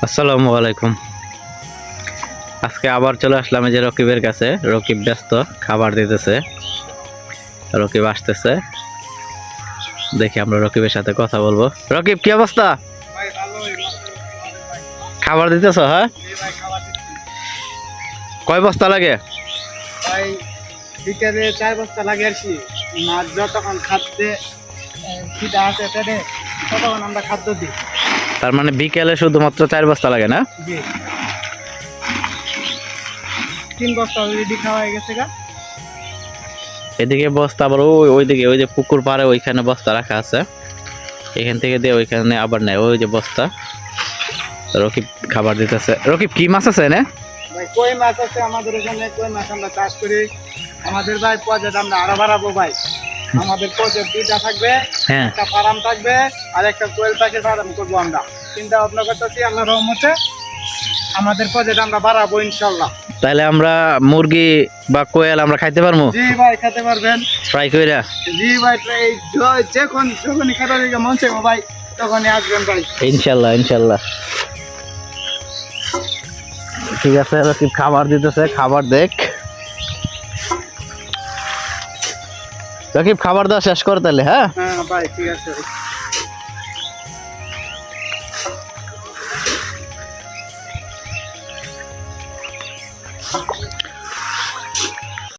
আসসালামু আলাইকুম। আজকে আবার চলে আসলাম এই যে রকিবের কাছে। রকিব ব্যস্ত, খাবার দিতেছে। রকিব আসতেছে, দেখি আমরা রকিবের সাথে কথা বলবো। রকিব, কি অবস্থা? খাবার দিতেছ? হ্যাঁ, কয় বস্তা লাগে? ভাই বিকেলে 4 বস্তা লাগে আর কি। মাছ যতক্ষণ খাদ্যে খিদা আছে পেটে ততক্ষণ আমরা খাদ্য দিই। তার মানে বিকেলে শুধুমাত্র 4 বস্তা লাগে না? জি, 3 বস্তা অলরেডি খাওয়া হয়ে গেছে গা। এদিকে বস্তা আবার ওইদিকে, ওই যে পুকুর পাড়ে ওইখানে বস্তা রাখা আছে। এখান থেকে দিয়ে ওইখানে আবার নেয়, ওই যে বস্তা। রকিব খাবার দিতেছে। রকিব, কি মাছ আছে এনে? ভাই কই মাছ আছে আমাদের এখানে, কই মাছ আমরা চাষ করি। আমাদের ভাই প্রজেক্ট আমরা আরো বাড়াবো ভাই। আমাদের প্রজেক্ট 2টা থাকবে, হ্যাঁ, একটা ফার্ম থাকবে আর একটা কোয়েল পাখির ফার্ম করবো আমরা। চিন্তা ভাবনা করতেছি আল্লাহর রহমতে আমাদের প্রজেক্ট আমরা বাড়াবো ইনশাল্লাহ। তাহলে আমরা মুরগি বা কোয়েল আমরা খাইতে পারবো? জি ভাই, খেতে পারবেন। ফ্রাই কইরা? জি ভাই, যখনই খাবার মন চাইবো ভাই তখনই আসবেন ভাই। ইনশাল্লাহ ইনশাল্লাহ। ঠিক আছে, রকিব খাবার দিতেছে, খাবার দেখ। রকিব, খাবার দেওয়া শেষ কর তাহলে। হ্যাঁ হ্যাঁ ভাই, ঠিক আছে।